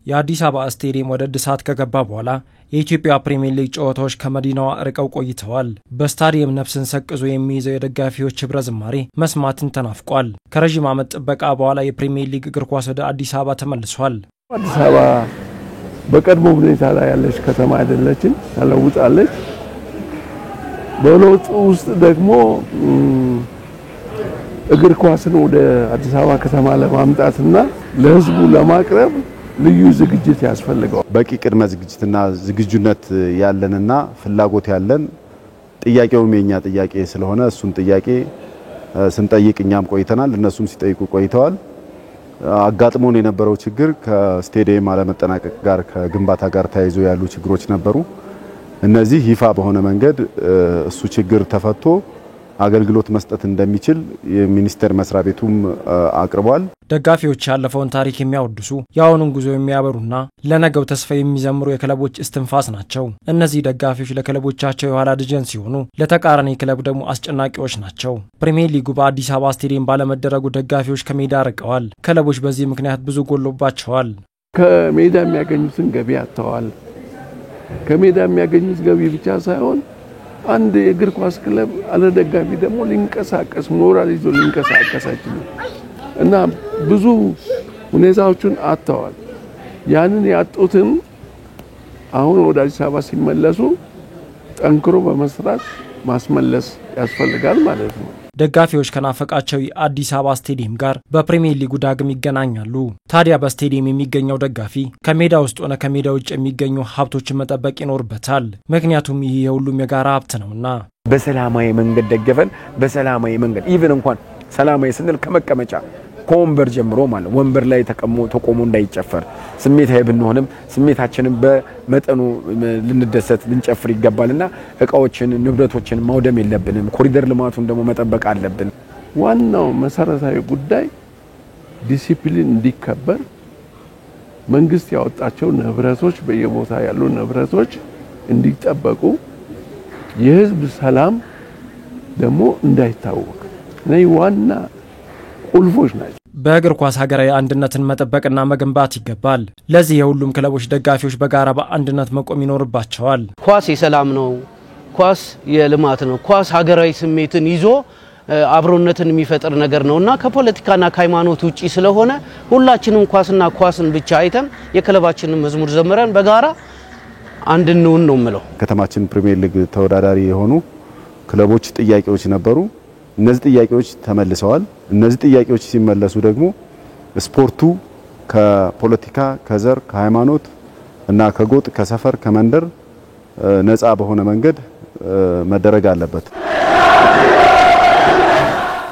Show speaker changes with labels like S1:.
S1: የአዲስ አበባ ስቴዲየም ወደ እድሳት ከገባ በኋላ የኢትዮጵያ ፕሪሚየር ሊግ ጨዋታዎች ከመዲናዋ ርቀው ቆይተዋል። በስታዲየም ነፍስን ሰቅዞ የሚይዘው የደጋፊዎች ህብረ ዝማሬ መስማትን ተናፍቋል። ከረጅም ዓመት ጥበቃ በኋላ የፕሪሚየር ሊግ እግር ኳስ ወደ አዲስ አበባ ተመልሷል።
S2: አዲስ አበባ በቀድሞ ሁኔታ ላይ ያለች ከተማ አይደለችም፣ ተለውጣለች። በለውጡ ውስጥ ደግሞ እግር ኳስን ወደ አዲስ አበባ ከተማ ለማምጣትና ለህዝቡ ለማቅረብ ልዩ ዝግጅት ያስፈልጋል።
S3: በቂ ቅድመ ዝግጅትና ዝግጁነት ያለንና ፍላጎት ያለን ጥያቄውም የኛ ጥያቄ ስለሆነ እሱን ጥያቄ ስንጠይቅ እኛም ቆይተናል፣ እነሱም ሲጠይቁ ቆይተዋል። አጋጥሞን የነበረው ችግር ከስቴዲየም አለመጠናቀቅ ጋር ከግንባታ ጋር ተያይዞ ያሉ ችግሮች ነበሩ። እነዚህ ይፋ በሆነ መንገድ እሱ ችግር ተፈቶ አገልግሎት መስጠት እንደሚችል የሚኒስቴር መስሪያ ቤቱም አቅርቧል።
S1: ደጋፊዎች ያለፈውን ታሪክ የሚያወድሱ ያውኑን ጉዞ የሚያበሩና ለነገው ተስፋ የሚዘምሩ የክለቦች እስትንፋስ ናቸው። እነዚህ ደጋፊዎች ለክለቦቻቸው የኋላ ደጀን ሲሆኑ፣ ለተቃራኒ ክለብ ደግሞ አስጨናቂዎች ናቸው። ፕሪሚየር ሊጉ በአዲስ አበባ ስቴዲየም ባለመደረጉ ደጋፊዎች ከሜዳ ርቀዋል። ክለቦች በዚህ ምክንያት ብዙ ጎሎባቸዋል።
S2: ከሜዳ የሚያገኙትን ገቢ አጥተዋል። ከሜዳ የሚያገኙት ገቢ ብቻ ሳይሆን አንድ የእግር ኳስ ክለብ አለ ደጋፊ ደግሞ ሊንቀሳቀስ ሞራል ይዞ ሊንቀሳቀስ አይችልም እና ብዙ ሁኔታዎችን አጥተዋል። ያንን ያጡትን አሁን ወደ አዲስ አበባ ሲመለሱ ጠንክሮ በመስራት ማስመለስ ያስፈልጋል ማለት ነው።
S1: ደጋፊዎች ከናፈቃቸው የአዲስ አበባ ስቴዲየም ጋር በፕሪሚየር ሊጉ ዳግም ይገናኛሉ። ታዲያ በስቴዲየም የሚገኘው ደጋፊ ከሜዳ ውስጥ ሆነ ከሜዳ ውጭ የሚገኙ ሀብቶችን መጠበቅ ይኖርበታል። ምክንያቱም ይህ የሁሉም የጋራ ሀብት ነውና።
S4: በሰላማዊ መንገድ ደገፈን በሰላማዊ መንገድ ኢቭን እንኳን ሰላማዊ ስንል ከመቀመጫ ኮምበር ጀምሮ ማለት ወንበር ላይ ተቆሞ እንዳይጨፈር ስሜታዊ ብንሆንም ስሜታችንን በመጠኑ ልንደሰት ልንጨፍር ይገባልና እቃዎችን ንብረቶችን ማውደም የለብንም። ኮሪደር ልማቱን ደግሞ መጠበቅ አለብን።
S2: ዋናው መሰረታዊ ጉዳይ ዲሲፕሊን እንዲከበር መንግስት ያወጣቸው ንብረቶች በየቦታ ያሉ ንብረቶች እንዲጠበቁ የህዝብ ሰላም ደግሞ እንዳይታወክ ነው ዋና ቁልፎች ናቸው።
S1: በእግር ኳስ ሀገራዊ አንድነትን መጠበቅና መገንባት ይገባል። ለዚህ የሁሉም ክለቦች ደጋፊዎች በጋራ በአንድነት መቆም ይኖርባቸዋል።
S5: ኳስ የሰላም ነው። ኳስ የልማት ነው። ኳስ ሀገራዊ ስሜትን ይዞ አብሮነትን የሚፈጥር ነገር ነውና ከፖለቲካና ከሃይማኖት ውጪ ስለሆነ ሁላችንም ኳስና ኳስን ብቻ አይተን የክለባችንን መዝሙር ዘምረን በጋራ አንድነውን ነው የምለው።
S3: ከተማችን ፕሪሚየር ሊግ ተወዳዳሪ የሆኑ ክለቦች ጥያቄዎች ነበሩ። እነዚህ ጥያቄዎች ተመልሰዋል። እነዚህ ጥያቄዎች ሲመለሱ ደግሞ ስፖርቱ ከፖለቲካ ከዘር ከሃይማኖት እና ከጎጥ ከሰፈር ከመንደር ነፃ በሆነ መንገድ መደረግ አለበት።